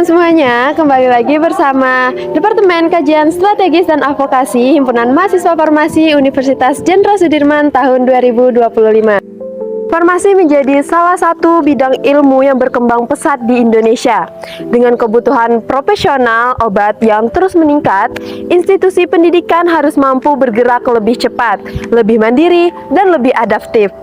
teman-teman semuanya, kembali lagi bersama Departemen Kajian Strategis dan Advokasi Himpunan Mahasiswa Farmasi Universitas Jenderal Sudirman tahun 2025. Farmasi menjadi salah satu bidang ilmu yang berkembang pesat di Indonesia. Dengan kebutuhan profesional obat yang terus meningkat, institusi pendidikan harus mampu bergerak lebih cepat, lebih mandiri, dan lebih adaptif.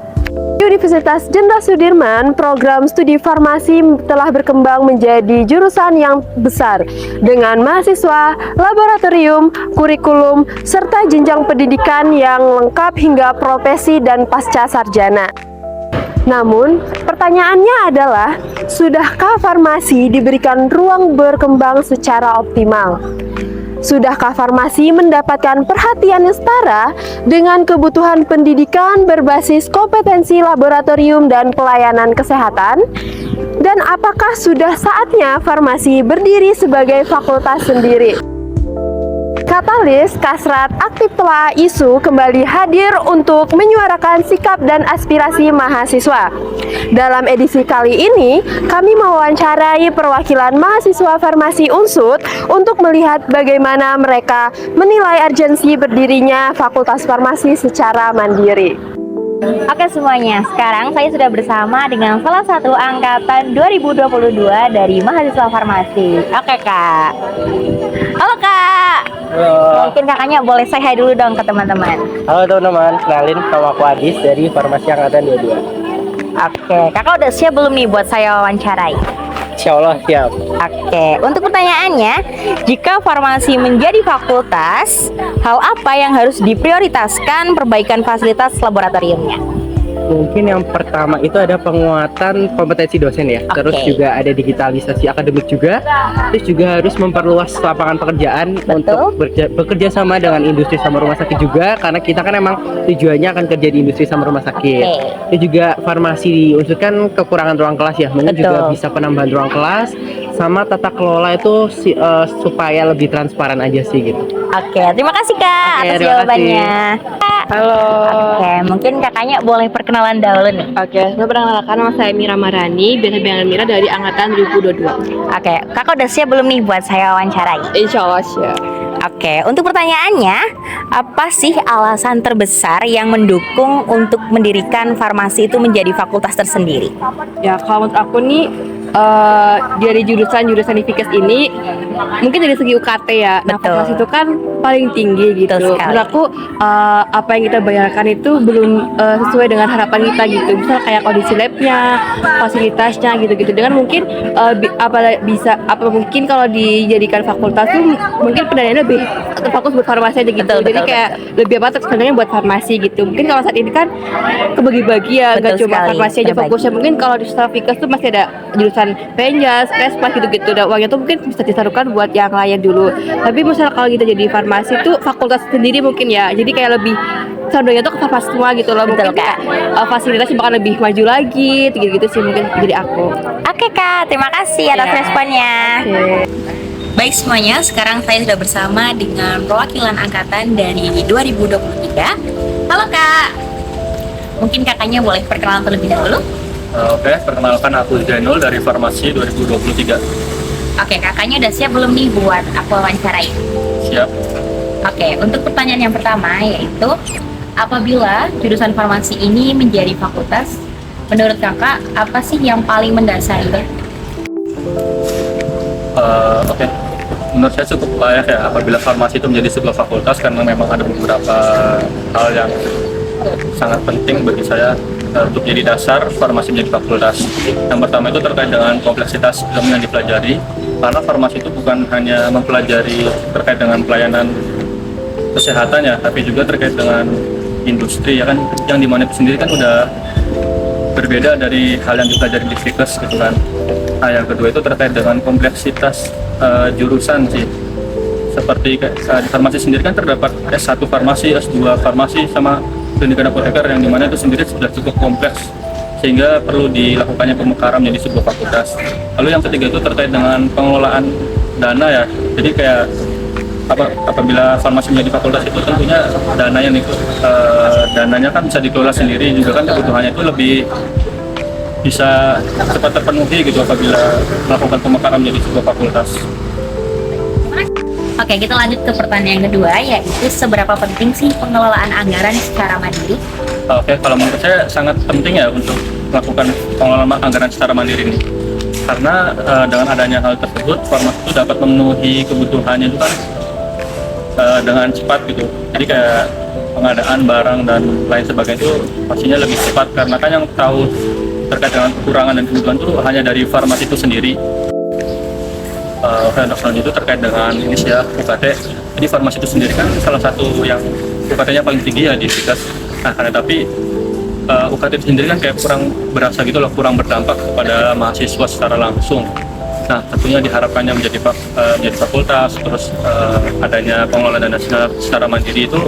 Di Universitas Jenderal Sudirman, program studi farmasi telah berkembang menjadi jurusan yang besar dengan mahasiswa, laboratorium, kurikulum, serta jenjang pendidikan yang lengkap hingga profesi dan pasca sarjana. Namun, pertanyaannya adalah, sudahkah farmasi diberikan ruang berkembang secara optimal? Sudahkah farmasi mendapatkan perhatian yang setara dengan kebutuhan pendidikan berbasis kompetensi laboratorium dan pelayanan kesehatan? Dan apakah sudah saatnya farmasi berdiri sebagai fakultas sendiri? Katalis Kasrat Aktif Telaah Isu kembali hadir untuk menyuarakan sikap dan aspirasi mahasiswa. Dalam edisi kali ini, kami mewawancarai perwakilan mahasiswa farmasi Unsud untuk melihat bagaimana mereka menilai urgensi berdirinya Fakultas Farmasi secara mandiri. Oke semuanya, sekarang saya sudah bersama dengan salah satu angkatan 2022 dari mahasiswa farmasi. Oke Kak. Halo Kak. Halo. Mungkin kakaknya boleh say hi dulu dong ke teman-teman. Halo teman-teman, kenalin nama aku Adis dari Farmasi Angkatan 22. Oke, kakak udah siap belum nih buat saya wawancarai? Insya Allah siap. Oke, untuk pertanyaannya, jika farmasi menjadi fakultas, hal apa yang harus diprioritaskan perbaikan fasilitas laboratoriumnya? Mungkin yang pertama itu ada penguatan kompetensi dosen ya. Oke. Terus juga ada digitalisasi akademik juga. Terus juga harus memperluas lapangan pekerjaan. Betul. Untuk bekerja sama dengan industri sama rumah sakit juga. Karena kita kan emang tujuannya akan kerja di industri sama rumah sakit. Oke. Itu juga farmasi diunsur kan kekurangan ruang kelas ya. Mungkin juga Betul. bisa penambahan ruang kelas. Sama tata kelola itu supaya lebih transparan aja sih gitu. Oke, terima kasih Kak Oke, atas terima jawabannya. Halo. Oke, mungkin kakaknya boleh perkenalan dahulu nih. Oke, saya perkenalkan nama saya Mira Marani, biasa dipanggil Mira dari angkatan 2022. Oke, kakak udah siap belum nih buat saya wawancarai? Insya Allah siap. Oke, untuk pertanyaannya, apa sih alasan terbesar yang mendukung untuk mendirikan farmasi itu menjadi fakultas tersendiri? Ya, kalau menurut aku nih, dari jurusan di Fikes ini, mungkin dari segi UKT ya, nah Betul. fakultas itu kan paling tinggi gitu. Betul sekali. Menurut aku, apa yang kita bayarkan itu belum sesuai dengan harapan kita gitu. Misal kayak kondisi labnya, fasilitasnya gitu-gitu. Dengan mungkin mungkin kalau dijadikan fakultas tuh mungkin pendanaannya lebih terfokus buat farmasi aja gitu. Betul, Jadi betul, kayak lebih apa sebenarnya buat farmasi gitu. Mungkin kalau saat ini kan kebagi-bagi ya, Betul nggak cuma sekali, farmasi aja terbagi. fokusnya. Mungkin kalau di Fikes tuh masih ada jurusan penjas, respas gitu-gitu. Dan uangnya tuh mungkin bisa disalurkan buat yang lain dulu. Tapi misalnya kalau kita jadi farmasi tuh fakultas sendiri mungkin ya. Jadi kayak lebih condongnya tuh ke farmasi semua gitu loh. Betul, Mungkin Kak. fasilitasnya bakal lebih maju lagi, gitu-gitu sih mungkin jadi aku. Oke Kak, terima kasih atas Ya. responnya. Oke. Baik semuanya, sekarang saya sudah bersama dengan perwakilan angkatan dari 2023. Halo Kak, mungkin kakaknya boleh perkenalan terlebih dahulu? Oke, perkenalkan aku Zainul dari Farmasi 2023. Oke, kakaknya udah siap belum nih buat aku wawancarai? Siap. Oke, untuk pertanyaan yang pertama yaitu, apabila jurusan farmasi ini menjadi fakultas, menurut kakak apa sih yang paling mendasarnya? Oke, menurut saya cukup layak ya apabila farmasi itu menjadi sebuah fakultas karena memang ada beberapa hal yang sangat penting bagi saya untuk jadi dasar farmasi menjadi fakultas. Yang pertama itu terkait dengan kompleksitas ilmu yang dipelajari, karena farmasi itu bukan hanya mempelajari terkait dengan pelayanan kesehatan ya, tapi juga terkait dengan industri ya kan, yang dimana itu sendiri kan udah berbeda dari hal yang dipelajari di Fikes gitu kan. Nah, yang kedua itu terkait dengan kompleksitas jurusan sih. Seperti di farmasi sendiri kan terdapat S1 farmasi, S2 farmasi, sama pendidikan apoteker yang dimana itu sendiri sudah cukup kompleks sehingga perlu dilakukannya pemekaran menjadi sebuah fakultas. Lalu yang ketiga itu terkait dengan pengelolaan dana ya. Jadi kayak apabila farmasi menjadi fakultas itu tentunya dananya kan bisa dikelola sendiri, juga kan kebutuhannya itu lebih bisa cepat terpenuhi gitu apabila melakukan pemekaran menjadi sebuah fakultas. Oke, kita lanjut ke pertanyaan yang kedua, yaitu seberapa penting sih pengelolaan anggaran secara mandiri? Oke, kalau menurut saya sangat penting ya untuk melakukan pengelolaan anggaran secara mandiri ini. Karena dengan adanya hal tersebut, farmasi itu dapat memenuhi kebutuhannya itu kan dengan cepat gitu. Jadi kayak pengadaan barang dan lain sebagainya itu pastinya lebih cepat, karena kan yang tahu terkait dengan kekurangan dan kebutuhan itu hanya dari farmasi itu sendiri. Untuk selanjutnya itu terkait dengan ini sih ya, UKT. Jadi farmasi itu sendiri kan salah satu yang UKT-nya paling tinggi ya di Fikas. Nah, karena tapi UKT itu sendiri kan kayak kurang berasa gitu loh, kurang berdampak kepada mahasiswa secara langsung. Nah, tentunya diharapkannya menjadi fakultas, terus adanya pengelolaan dana secara mandiri itu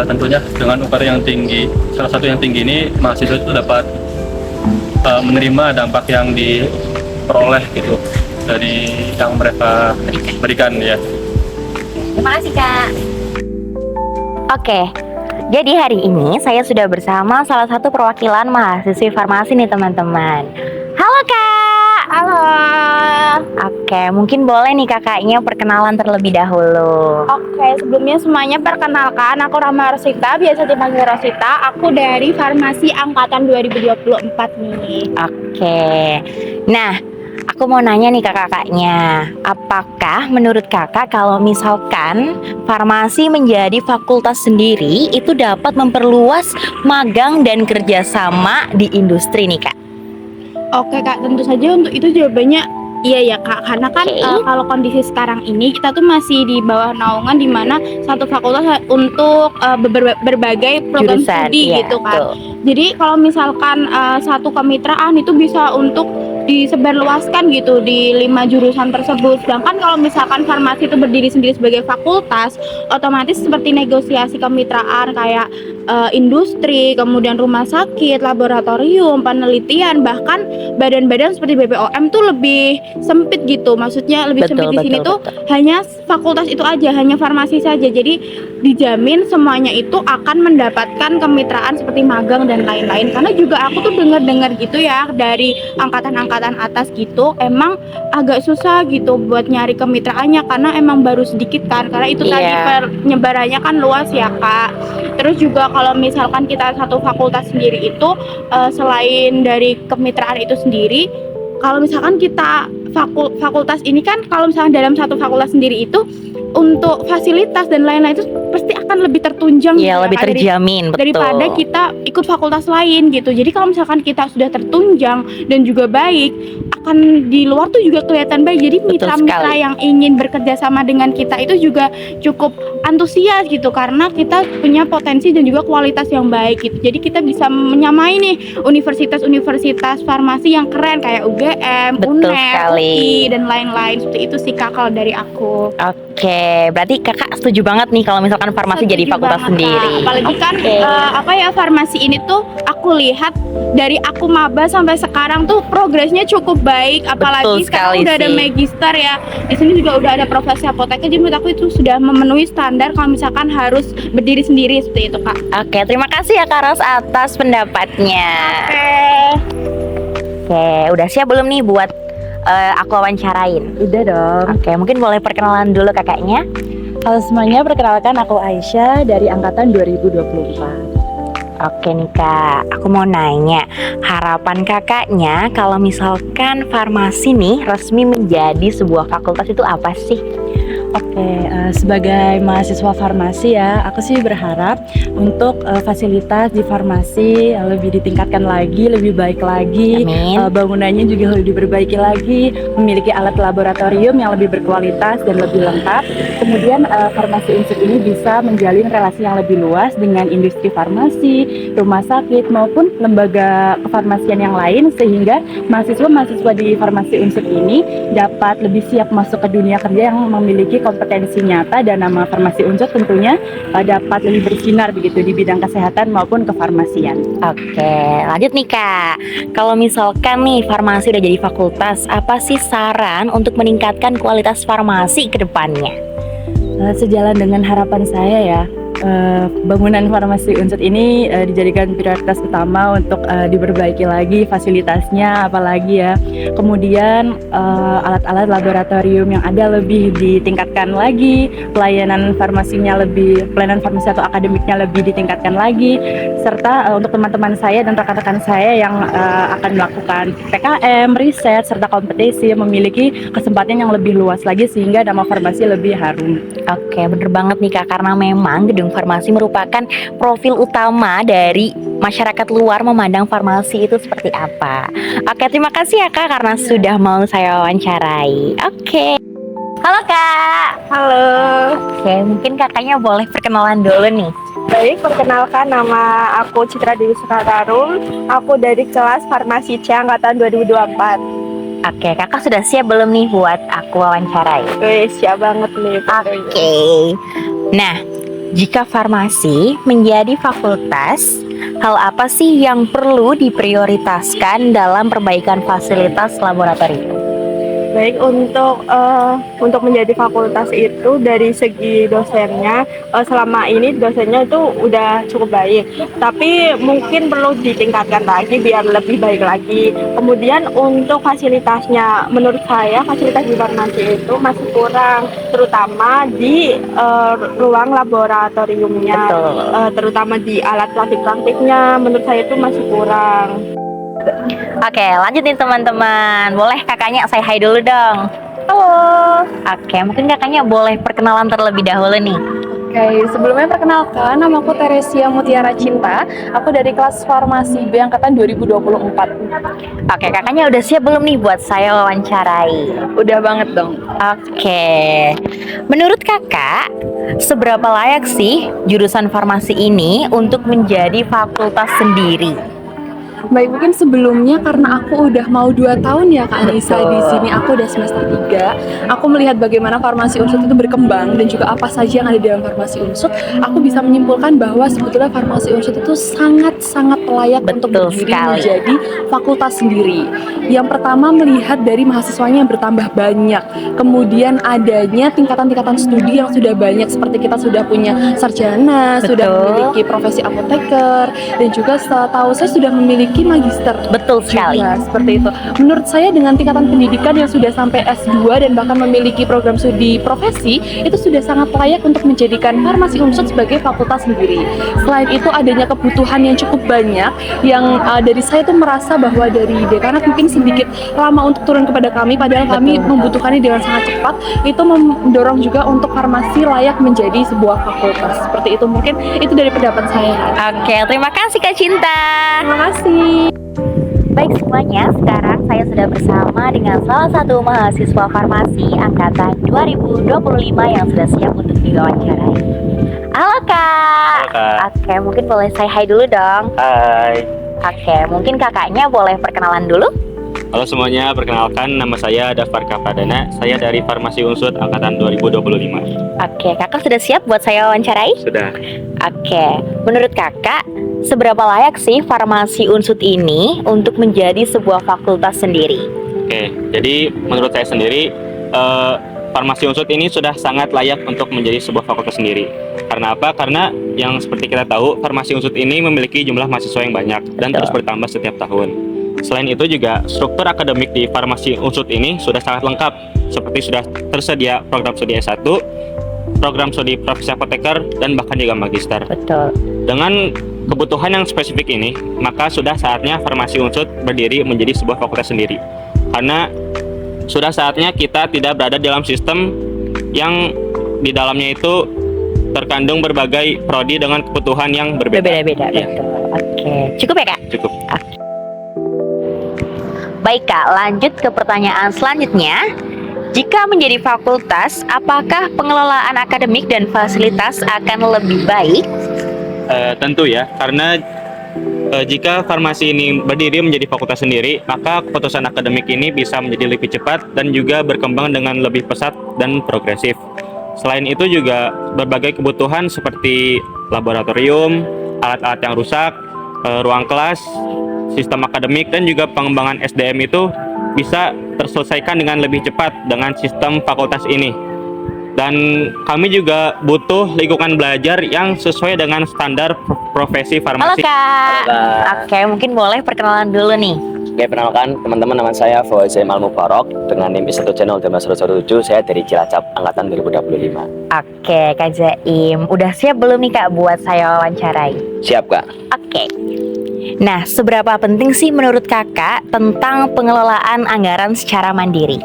tentunya dengan UKT yang tinggi, salah satu yang tinggi ini mahasiswa itu dapat menerima dampak yang diperoleh gitu dari yang mereka berikan ya. Terima kasih Kak. Oke, jadi hari ini saya sudah bersama salah satu perwakilan mahasiswi farmasi nih teman-teman. Halo Kak. Halo. Oke, mungkin boleh nih kakaknya perkenalan terlebih dahulu. Oke, sebelumnya semuanya perkenalkan, aku Rahma Rosita, biasa dipanggil Rosita. Aku dari Farmasi Angkatan 2024 nih. Oke, nah aku mau nanya nih ke kakaknya, apakah menurut kakak kalau misalkan farmasi menjadi fakultas sendiri itu dapat memperluas magang dan kerjasama di industri nih Kak? Oke Kak, tentu saja untuk itu jawabannya iya ya Kak, karena kan kalau kondisi sekarang ini kita tuh masih di bawah naungan di mana satu fakultas untuk berbagai program Jurusan, studi iya, gitu kan. betul. Jadi kalau misalkan satu kemitraan itu bisa untuk disebarluaskan gitu di 5 jurusan tersebut. Sedangkan kalau misalkan farmasi itu berdiri sendiri sebagai fakultas, otomatis seperti negosiasi kemitraan kayak industri, kemudian rumah sakit, laboratorium, penelitian, bahkan badan-badan seperti BPOM tuh lebih sempit gitu. Maksudnya lebih sempit di sini tuh hanya fakultas itu aja, hanya farmasi saja. Jadi dijamin semuanya itu akan mendapatkan kemitraan seperti magang dan lain-lain. Karena juga aku tuh dengar-dengar gitu ya dari angkatan-angkatan atas gitu, emang agak susah gitu buat nyari kemitraannya karena emang baru sedikit kan, karena itu tadi penyebarannya kan luas ya Kak. Terus juga kalau misalkan kita satu fakultas sendiri itu selain dari kemitraan itu sendiri, kalau misalkan kita fakultas ini kan, kalau misalkan dalam satu fakultas sendiri itu untuk fasilitas dan lain-lain itu pasti akan lebih tertunjang Iya, lebih terjamin, betul. Daripada kita ikut fakultas lain gitu. Jadi kalau misalkan kita sudah tertunjang dan juga baik, akan di luar tuh juga kelihatan baik. Jadi mitra-mitra yang ingin bekerja sama dengan kita itu juga cukup antusias gitu, karena kita punya potensi dan juga kualitas yang baik gitu. Jadi kita bisa menyamai nih universitas-universitas farmasi yang keren kayak UGM, UNER, UI dan lain-lain. Seperti itu sih Kak kalau dari aku. Oke, berarti kakak setuju banget nih kalau misalkan farmasi jadi fakultas sendiri. Apalagi kan farmasi ini tuh aku lihat dari aku maba sampai sekarang tuh progresnya cukup baik. Apalagi sekarang udah ada magister ya. Di sini juga udah ada profesi apoteker. Jadi menurut aku itu sudah memenuhi standar kalau misalkan harus berdiri sendiri seperti itu Kak. Oke, terima kasih ya Kak Ros atas pendapatnya. Oke, udah siap belum nih buat aku wawancarain? Udah dong. Oke, mungkin boleh perkenalan dulu kakaknya. Halo semuanya, perkenalkan aku Aisyah dari angkatan 2024. Oke nih Kak, aku mau nanya, harapan kakaknya kalau misalkan farmasi nih resmi menjadi sebuah fakultas itu apa sih? Oke, sebagai mahasiswa farmasi ya, aku sih berharap untuk fasilitas di farmasi lebih ditingkatkan lagi, lebih baik lagi. Bangunannya juga lebih diperbaiki lagi, memiliki alat laboratorium yang lebih berkualitas dan lebih lengkap. Kemudian farmasi unsur ini bisa menjalin relasi yang lebih luas dengan industri farmasi, rumah sakit maupun lembaga kefarmasian yang lain, sehingga mahasiswa-mahasiswa di farmasi unsur ini dapat lebih siap masuk ke dunia kerja yang memiliki kompetensi nyata, dan nama farmasi unsur tentunya dapat lebih bersinar begitu di bidang kesehatan maupun kefarmasian. Oke, lanjut nih Kak. Kalau misalkan nih farmasi udah jadi fakultas, apa sih saran untuk meningkatkan kualitas farmasi ke depannya? Sejalan dengan harapan saya ya, bangunan farmasi Unsut ini dijadikan prioritas utama untuk diperbaiki lagi fasilitasnya, apalagi ya. Kemudian alat-alat laboratorium yang ada lebih ditingkatkan lagi, pelayanan farmasi atau akademiknya lebih ditingkatkan lagi, serta untuk teman-teman saya dan rekan-rekan saya yang akan melakukan PKM, riset, serta kompetisi memiliki kesempatan yang lebih luas lagi sehingga nama farmasi lebih harum. Oke, bener banget nih Kak, karena memang gedung farmasi merupakan profil utama dari masyarakat luar memandang farmasi itu seperti apa. Oke, terima kasih ya Kak karena sudah mau saya wawancarai. Oke. Halo Kak. Halo. Oke, mungkin kakaknya boleh perkenalan dulu nih. Baik, perkenalkan nama aku Citra Dewi Sukatarung. Aku dari kelas Farmasi C angkatan 2024. Oke, kakak sudah siap belum nih buat aku wawancarai? Siap banget nih. Oke. Nah, jika farmasi menjadi fakultas, hal apa sih yang perlu diprioritaskan dalam perbaikan fasilitas laboratorium? Baik, untuk menjadi fakultas itu dari segi dosennya, selama ini dosennya itu udah cukup baik, tapi mungkin perlu ditingkatkan lagi biar lebih baik lagi. Kemudian untuk fasilitasnya, menurut saya fasilitas di farmasi itu masih kurang, terutama di ruang laboratoriumnya, terutama di alat praktik-praktiknya, menurut saya itu masih kurang. Oke, lanjut nih teman-teman. Boleh kakaknya say hi dulu dong. Halo. Oke, mungkin kakaknya boleh perkenalan terlebih dahulu nih. Oke, sebelumnya perkenalkan, namaku Teresia Mutiara Cinta. Aku dari kelas Farmasi B angkatan 2024. Oke, kakaknya udah siap belum nih buat saya wawancarai? Udah banget dong. Oke, menurut kakak, seberapa layak sih jurusan farmasi ini untuk menjadi fakultas sendiri? Baik, mungkin sebelumnya karena aku udah mau 2 tahun ya Kak Anissa di sini, aku udah semester 3. Aku melihat bagaimana farmasi Unsut itu berkembang dan juga apa saja yang ada di dalam farmasi Unsut. Aku bisa menyimpulkan bahwa sebetulnya farmasi Unsut itu sangat-sangat layak untuk berdiri menjadi fakultas sendiri. Yang pertama, melihat dari mahasiswanya yang bertambah banyak. Kemudian adanya tingkatan-tingkatan studi yang sudah banyak, seperti kita sudah punya sarjana, sudah memiliki profesi apoteker, dan juga setahu saya sudah memiliki magister. Betul sekali. Juga, seperti itu. Menurut saya dengan tingkatan pendidikan yang sudah sampai S2 dan bahkan memiliki program studi profesi, itu sudah sangat layak untuk menjadikan farmasi Unsut sebagai fakultas sendiri. Selain itu adanya kebutuhan yang cukup banyak yang dari saya tuh merasa bahwa dari dekanat mungkin sedikit lama untuk turun kepada kami, padahal kami membutuhkannya dengan sangat cepat. Itu mendorong juga untuk farmasi layak menjadi sebuah fakultas. Seperti itu, mungkin itu dari pendapat saya. Oke, terima kasih Kak Cinta. Terima kasih. Baik semuanya, sekarang saya sudah bersama dengan salah satu mahasiswa farmasi angkatan 2025 yang sudah siap untuk diwawancarai. Halo Kak. Halo Kak. Oke, mungkin boleh say hi dulu dong. Hai. Oke, mungkin kakaknya boleh perkenalan dulu. Halo semuanya, perkenalkan nama saya Dafarka Pradana. Saya dari Farmasi Unsut angkatan 2025. Oke, kakak sudah siap buat saya wawancarai? Sudah. Oke, menurut kakak, seberapa layak sih farmasi Unsut ini untuk menjadi sebuah fakultas sendiri? Oke, jadi menurut saya sendiri Farmasi Unsut ini sudah sangat layak untuk menjadi sebuah fakultas sendiri. Karena apa? Karena yang seperti kita tahu, Farmasi Unsut ini memiliki jumlah mahasiswa yang banyak dan terus bertambah setiap tahun. Selain itu juga struktur akademik di Farmasi Unsut ini sudah sangat lengkap, seperti sudah tersedia program studi S1, program studi profesi apoteker, dan bahkan juga magister. Betul. Dengan kebutuhan yang spesifik ini, maka sudah saatnya Farmasi Unsut berdiri menjadi sebuah fakultas sendiri. Karena sudah saatnya kita tidak berada dalam sistem yang di dalamnya itu terkandung berbagai prodi dengan kebutuhan yang berbeda. Berbeda-beda. Ya. Betul. Oke, cukup ya Kak? Cukup. Baik Kak, lanjut ke pertanyaan selanjutnya. Jika menjadi fakultas, apakah pengelolaan akademik dan fasilitas akan lebih baik? Tentu ya, karena jika farmasi ini berdiri menjadi fakultas sendiri, maka keputusan akademik ini bisa menjadi lebih cepat dan juga berkembang dengan lebih pesat dan progresif. Selain itu juga berbagai kebutuhan seperti laboratorium, alat-alat yang rusak, ruang kelas, sistem akademik, dan juga pengembangan SDM itu bisa terselesaikan dengan lebih cepat dengan sistem fakultas ini. Dan kami juga butuh lingkungan belajar yang sesuai dengan standar profesi Halo farmasi. Kak. Oke, mungkin boleh perkenalan dulu nih. Oke, perkenalkan teman-teman, nama saya Fauzi Al-Mubarok dengan NIM 1 channel 117. Saya dari Cilacap angkatan 2025. Oke, Kak Zaim, udah siap belum nih Kak buat saya wawancarai? Siap, Kak. Oke. Nah, seberapa penting sih menurut Kakak tentang pengelolaan anggaran secara mandiri?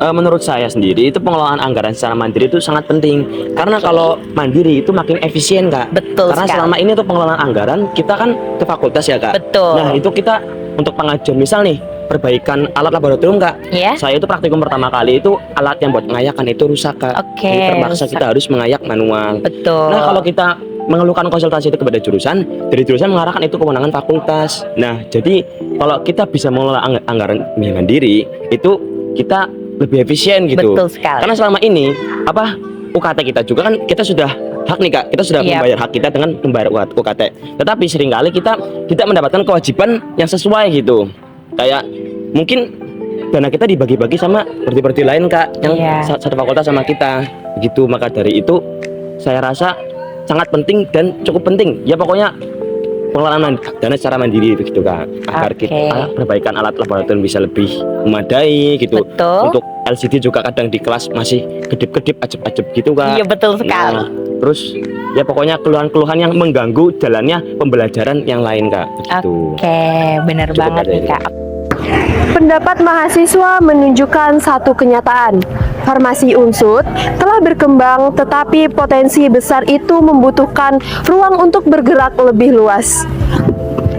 Menurut saya sendiri itu pengelolaan anggaran secara mandiri itu sangat penting. Karena kalau mandiri itu makin efisien, Kak. Betul Karena sekali. selama ini tuh pengelolaan anggaran kita kan ke fakultas ya, Kak. Betul. Nah, itu kita untuk pengajian misal nih perbaikan alat laboratorium, Kak. Ya. Saya itu praktikum pertama kali itu alat yang buat mengayakan itu rusak, Kak. Oke, Jadi terpaksa rusak. kita harus mengayak manual. Betul. Nah, kalau kita mengeluhkan konsultasi itu kepada jurusan, dari jurusan mengarahkan itu kewenangan fakultas. Nah, jadi kalau kita bisa mengelola anggaran mandiri, itu kita lebih efisien gitu. Betul sekali. Karena selama ini UKT kita juga kan kita sudah hak nih, Kak. Kita sudah Yap. membayar hak kita dengan membayar UKT. Tetapi seringkali kita tidak mendapatkan kewajiban yang sesuai gitu. Kayak mungkin dana kita dibagi-bagi sama prodi-prodi lain, Kak, yang Iya. satu fakultas sama kita. Gitu, maka dari itu saya rasa sangat penting dan cukup penting. Ya pokoknya pengelolaan dana secara mandiri begitu, Kak. Agar Oke. kita perbaikan alat laboratorium bisa lebih memadai gitu. Betul. Untuk LCD juga kadang di kelas masih kedip-kedip, acep-acep gitu, Kak. Iya, betul sekali. Nah, terus ya pokoknya keluhan-keluhan yang mengganggu jalannya pembelajaran yang lain, Kak. Begitu. Oke, bener Cukup banget ada nih ini. Kak. Pendapat mahasiswa menunjukkan satu kenyataan. Farmasi Unsut telah berkembang, tetapi potensi besar itu membutuhkan ruang untuk bergerak lebih luas.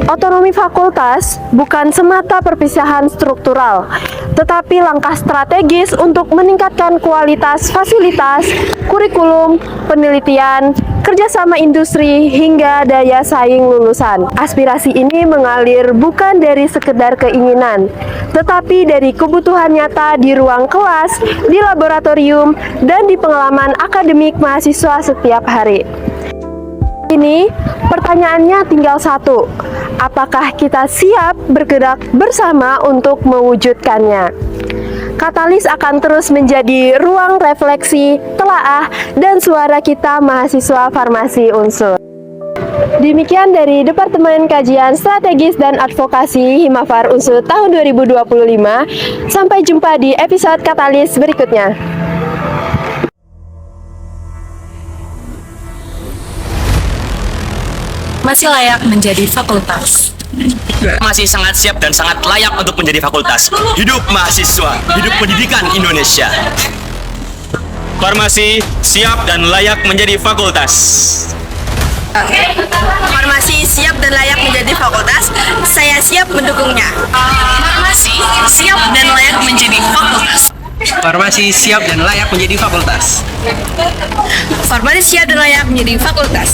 Otonomi fakultas bukan semata perpisahan struktural, tetapi langkah strategis untuk meningkatkan kualitas fasilitas, kurikulum, penelitian, kerjasama industri, hingga daya saing lulusan. Aspirasi ini mengalir bukan dari sekedar keinginan, tetapi dari kebutuhan nyata di ruang kelas, di laboratorium, dan di pengalaman akademik mahasiswa setiap hari. Ini pertanyaannya tinggal satu, apakah kita siap bergerak bersama untuk mewujudkannya? Katalis akan terus menjadi ruang refleksi, telaah, dan suara kita mahasiswa Farmasi Unsut. Demikian dari Departemen Kajian Strategis dan Advokasi Himafar Unsut tahun 2025. Sampai jumpa di episode Katalis berikutnya. Masih layak menjadi fakultas. Masih sangat siap dan sangat layak untuk menjadi fakultas. Hidup mahasiswa, hidup pendidikan Indonesia. Farmasi siap dan layak menjadi fakultas. Farmasi siap dan layak menjadi fakultas. Saya siap mendukungnya. Farmasi siap dan layak menjadi fakultas. Farmasi siap dan layak menjadi fakultas. Farmasi siap dan layak menjadi fakultas.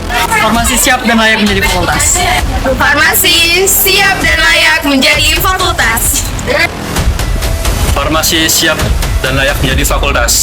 Farmasi siap dan layak menjadi fakultas. Farmasi siap dan layak menjadi fakultas. Farmasi siap dan layak menjadi fakultas.